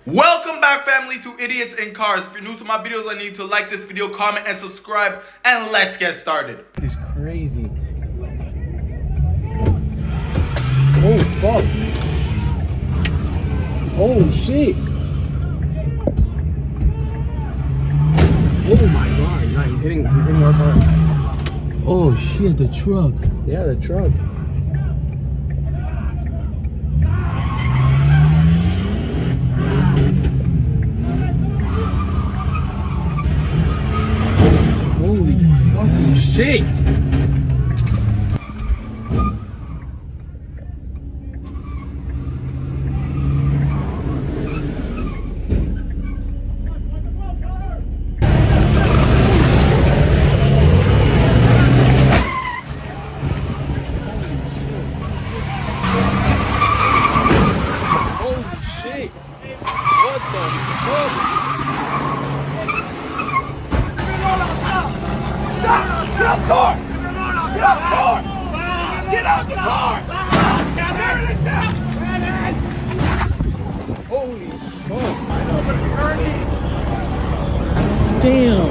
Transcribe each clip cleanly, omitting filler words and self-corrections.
Welcome back, family, to Idiots in Cars. If you're new to my videos, I need to like this video, comment, and subscribe, and let's get started. It's crazy. Oh, fuck. Oh, shit. Oh, my God. No, he's hitting our car. Oh, shit, the truck. Yeah, the truck. Holy fucking shit! Holy shit! What the fuck? Get out the car! Get out the car! Get out the car! Holy fuck! Damn!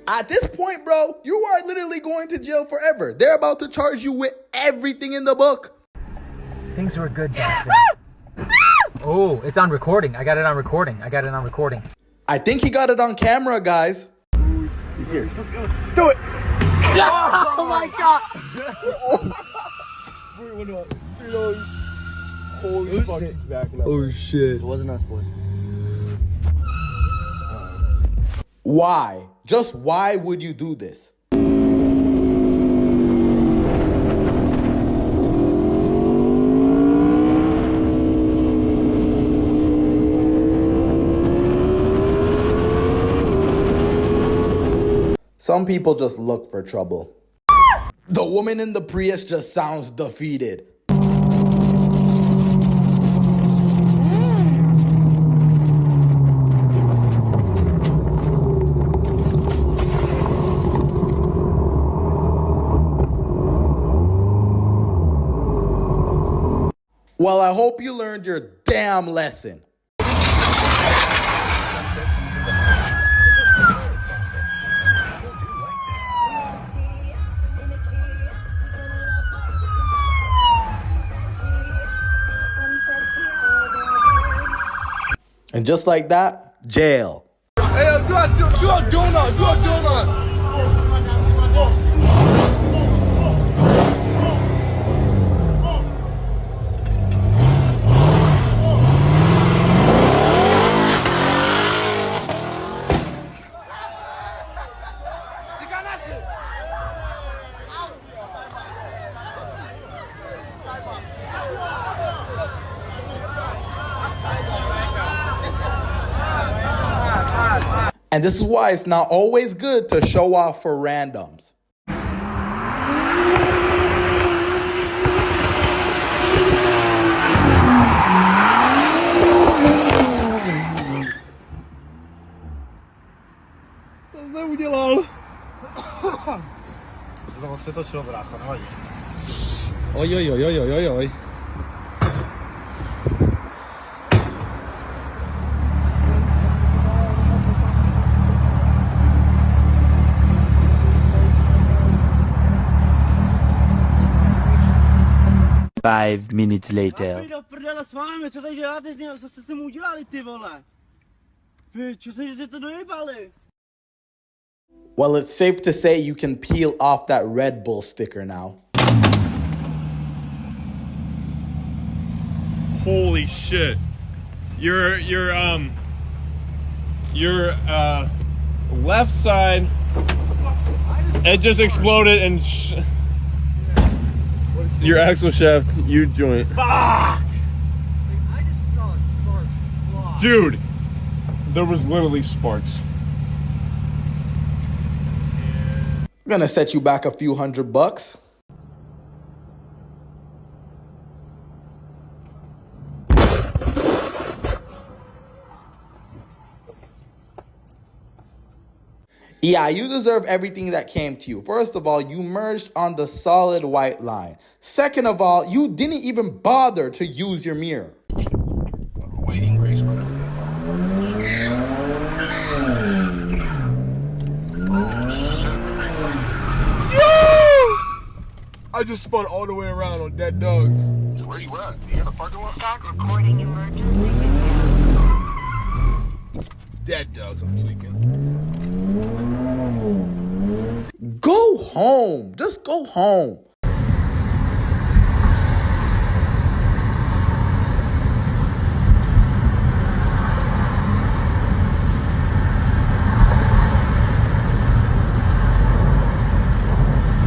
At this point, bro, you are literally going to jail forever. They're about to charge you with everything in the book. Things were good back then. Oh, it's on recording. I got it on recording. I think he got it on camera, guys. He's here. Do it! Oh my God! Holy fuck, it's back now. Oh, shit. It wasn't us, boys. Why? Just why would you do this? Some people just look for trouble. The woman in the Prius just sounds defeated. Well, I hope you learned your damn lesson. And just like that, jail. Hey, do a donut. And this is why it's not always good to show off for randoms. Co jsi udělal? Se to přetočilo, brácho, nevadí. Oj. 5 minutes later. Do prdele s vámi, co tady děláte, co jste s tím udělali, ty vole? Vy, co jste to dojebali? Well, it's safe to say you can peel off that Red Bull sticker now. Holy shit. Your left side, it just exploded and your axle shaft, U-joint. Fuck! I just saw a spark fly. Dude, there was literally sparks. I'm gonna set you back a few $100. Yeah, you deserve everything that came to you. First of all, you merged on the solid white line. Second of all, you didn't even bother to use your mirror. Waiting race, brother. Oh, shit. Yo! I just spun all the way around on dead dogs. So where you at? You in the parking lot? Start recording emergency. Dead dogs, I'm tweaking. Go home. Just go home.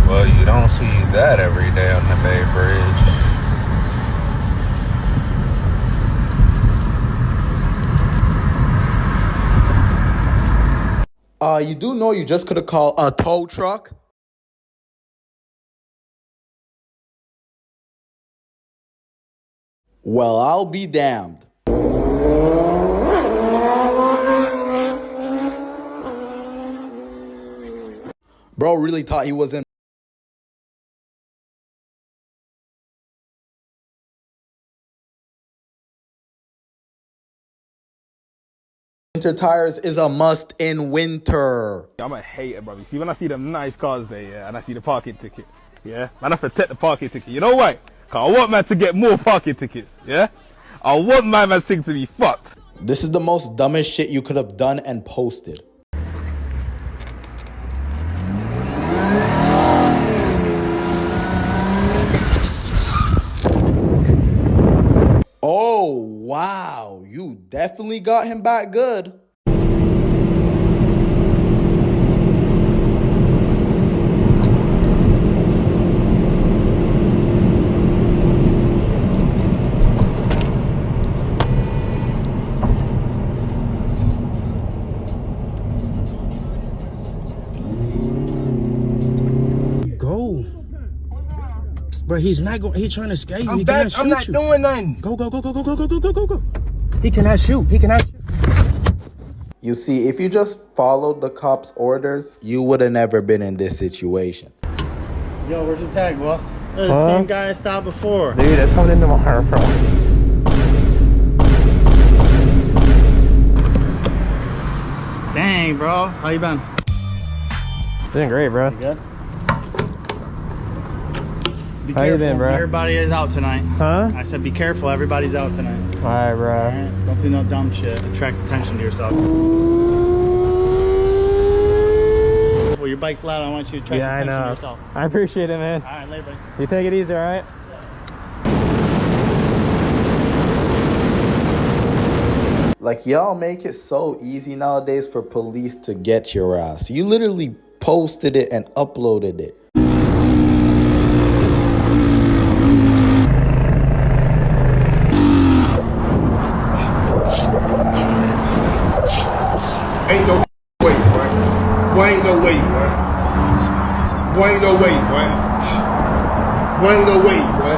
Well, you don't see that every day on the Bay Bridge. You do know you just could have called a tow truck? Well, I'll be damned. Bro really thought he was in. Winter tires is a must in winter. I'm a hater, bro. You see, when I see them nice cars there, yeah, and I see the parking ticket, yeah, man, I protect the parking ticket. You know why? Because I want man to get more parking tickets, yeah? I want my man thing to be fucked. This is the most dumbest shit you could have done and posted. Oh, wow. You definitely got him back good. Go. Bro, he's not going. He's trying to escape. I'm back. I'm not doing nothing. Go. He cannot shoot. He cannot shoot. You see, if you just followed the cops' orders, you would have never been in this situation. Yo, where's your tag, boss? The same guy I stopped before. Dude, that's coming into my heart, bro. Dang, bro. How you been? Doing great, bro. You good? Be How you careful. been, bro? Everybody is out tonight. Huh? I said be careful. Everybody's out tonight. Alright, bro. Alright? Don't do no dumb shit. Attract attention to yourself. Well, your bike's loud. I want you to attract attention to yourself. I appreciate it, man. Alright, later, buddy. You take it easy, alright? Like, y'all make it so easy nowadays for police to get your ass. You literally posted it and uploaded it. Ain't no way, boy. Boy, ain't no way, boy. Boy, ain't no way, boy. Boy, ain't no way, boy.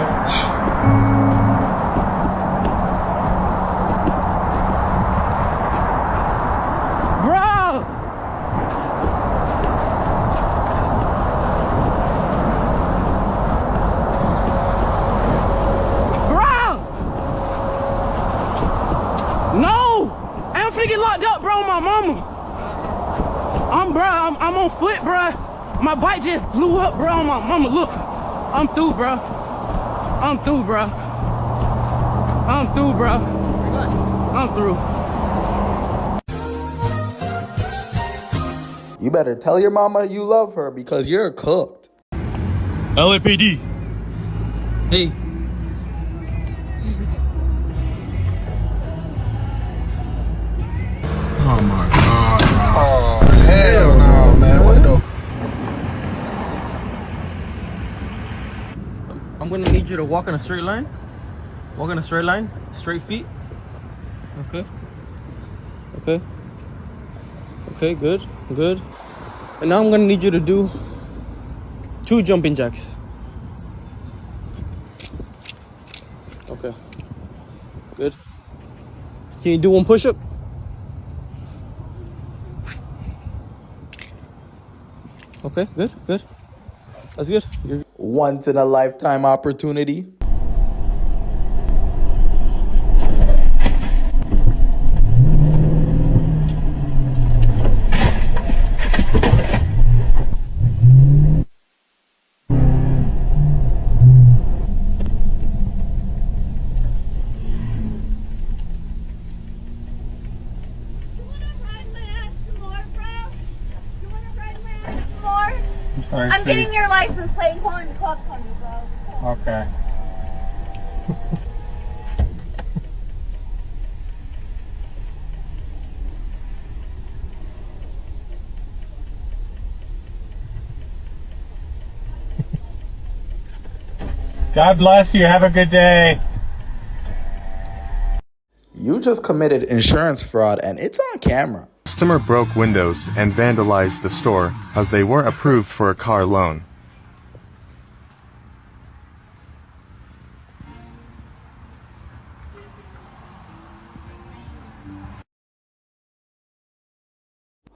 I'm on foot, bro. My bike just blew up, bro. On my mama, look. I'm through, bro. I'm through, bro. I'm through, bro. I'm through. You better tell your mama you love her because you're cooked. LAPD. Hey. Oh my God. Oh, hell no, man. What the? I'm gonna need you to walk in a straight line. Walk in a straight line. Straight feet. Okay. Okay. Okay, good. Good. And now I'm gonna need you to do 2 jumping jacks. Okay. Good. Can you do 1 push-up? Okay, good, good. That's good. You're Once in a lifetime opportunity. I'm getting your license plate and calling the cops on you, bro. Okay. God bless you. Have a good day. You just committed insurance fraud and it's on camera. Customer broke windows and vandalized the store as they weren't approved for a car loan.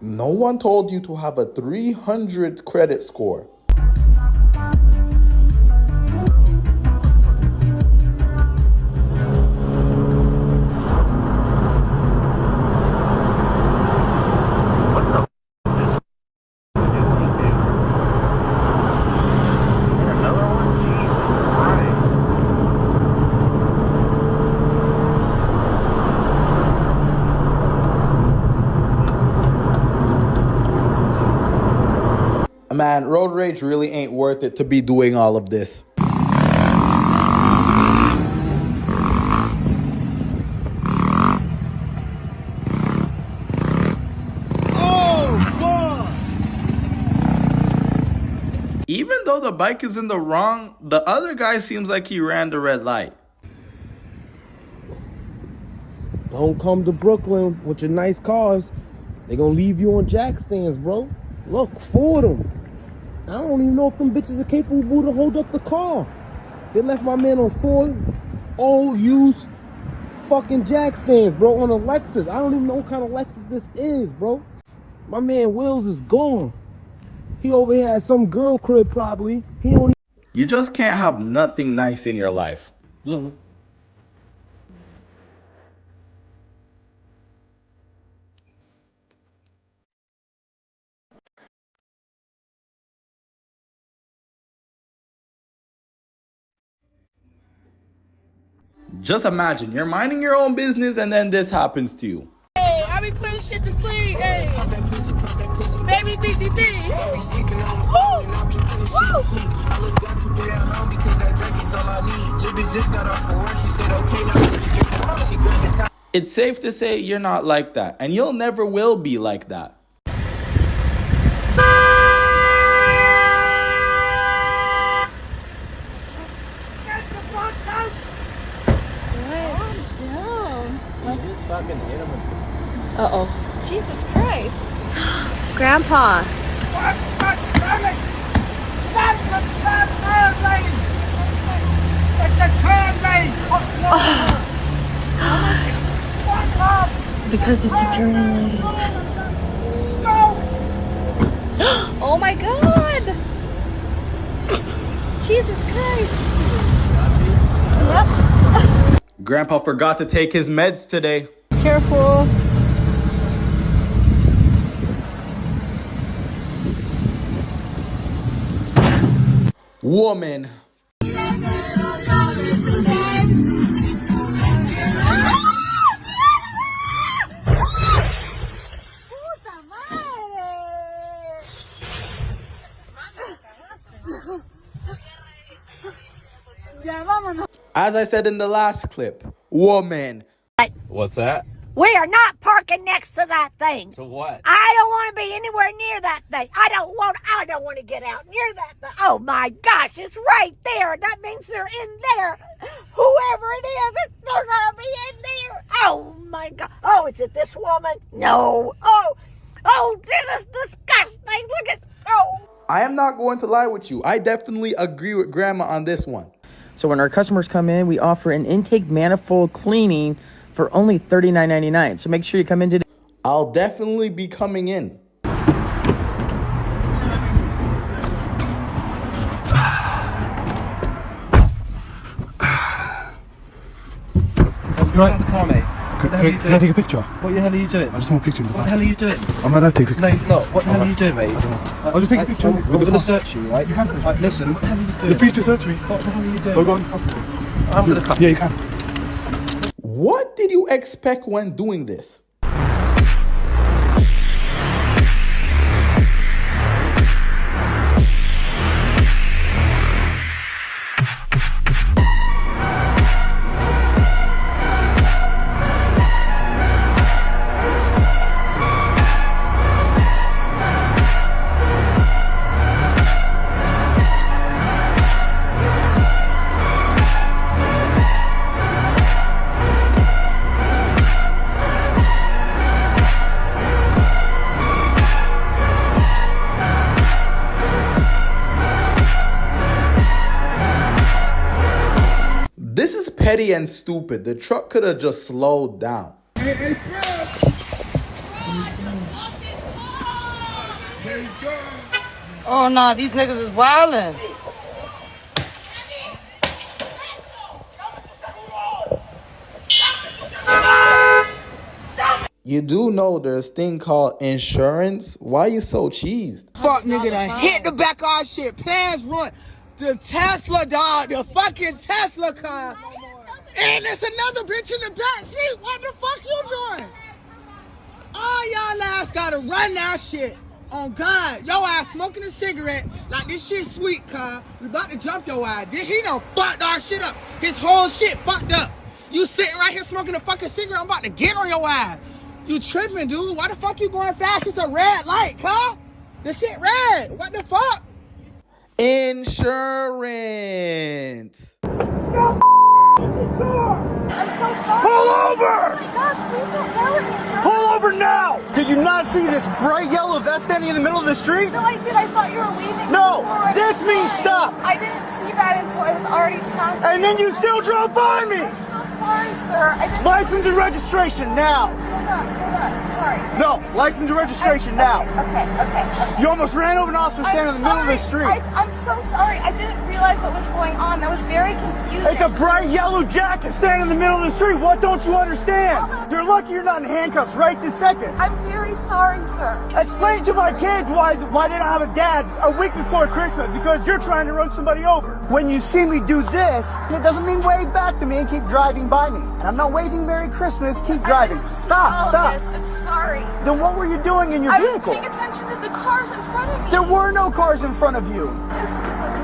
No one told you to have a 300 credit score. Man, road rage really ain't worth it to be doing all of this. Even though the bike is in the wrong, the other guy seems like he ran the red light. Don't come to Brooklyn with your nice cars. They gonna leave you on jack stands, bro. Look for them. I don't even know if them bitches are capable to hold up the car. They left my man on 4 old used fucking jack stands, bro, on a Lexus. I don't even know what kind of Lexus this is, bro. My man Wills is gone. He over here at some girl crib probably. He don't. You just can't have nothing nice in your life. Look. Just imagine, you're minding your own business and then this happens to you. Hey, I be putting shit to sleep. Hey, baby BGB. Woo! Woo! It's safe to say you're not like that, and you'll never will be like that. Uh-oh. Jesus Christ. Grandpa. Because it's a journey. Oh my God. Jesus Christ. Yep. Grandpa forgot to take his meds today. Careful. Woman. As I said in the last clip, woman. What's that? We are not parking next to that thing. To what? I don't want to be anywhere near that thing. I don't want to get out near that thing. Oh my gosh, it's right there. That means they're in there. Whoever it is, they're going to be in there. Oh my God. Oh, is it this woman? No. Oh, this is disgusting. Look at, I am not going to lie with you. I definitely agree with Grandma on this one. So when our customers come in, we offer an intake manifold cleaning for only $39.99. So make sure you come in today. I'll definitely be coming in. Right. The car, mate. What the hell are you doing? Can I take a picture? What the hell are you doing? I just want a picture. What the hell are you doing? I'm not allowed to take pictures. No, what the hell are you doing, mate? I'll just take a picture. We're going to search you, right? You can search me. Right, listen, what the hell are you doing? You're free to search me. What the hell are you doing? Oh, go on. I'm going to cut. Yeah, you can. What did you expect when doing this? This is petty and stupid. The truck could have just slowed down. Oh nah, these niggas is wildin'. You do know there's a thing called insurance? Why you so cheesed? Fuck nigga that hit the back of our shit. Plans run. The Tesla dog, the fucking Tesla car. And there's another bitch in the back seat. What the fuck you doing? All y'all ass gotta run that shit. On God, yo ass smoking a cigarette like this shit sweet, car. We about to jump your ass. He done fucked our shit up. His whole shit fucked up. You sitting right here smoking a fucking cigarette. I'm about to get on your ass. You tripping, dude. Why the fuck you going fast? It's a red light, car. The shit red. What the fuck? Insurance. I'm so sorry. Pull over! Oh my gosh, please don't yell at me, sir. Pull over now! Did you not see this bright yellow vest standing in the middle of the street? No, I did. I thought you were leaving. No! This means stop! I didn't see that until I was already past. And then you still drove by me! I'm so sorry, sir. I didn't. License and registration now! Hold on. Sorry. No, license and registration now! Okay. You almost ran over an officer standing in the middle of the street. I'm so sorry. I didn't realize what was going on. That was very confusing. It's a bright yellow jacket standing in the middle of the street. What don't you understand? You're lucky you're not in handcuffs right this second. I'm very sorry, sir. Explain to my kids why they don't have a dad a week before Christmas, because you're trying to run somebody over. When you see me do this, it doesn't mean wave back to me and keep driving by me. And I'm not waving Merry Christmas, keep driving. Stop. This. I'm sorry. Then what were you doing in your vehicle? I was paying attention to the cars in front of me. There were no cars in front of you.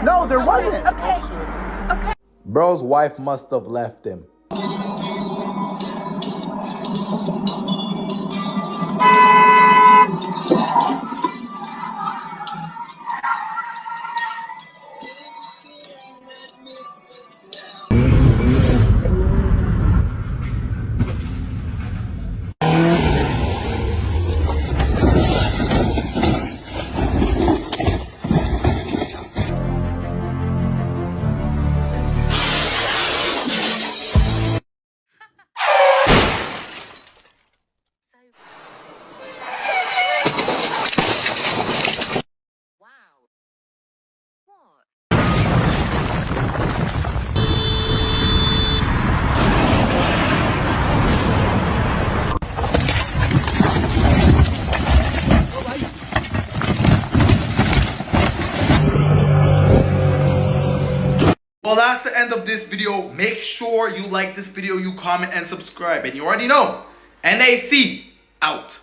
No, there wasn't. Okay. Bro's wife must have left him. Well, that's the end of this video. Make sure you like this video, you comment, and subscribe. And you already know, NAC out.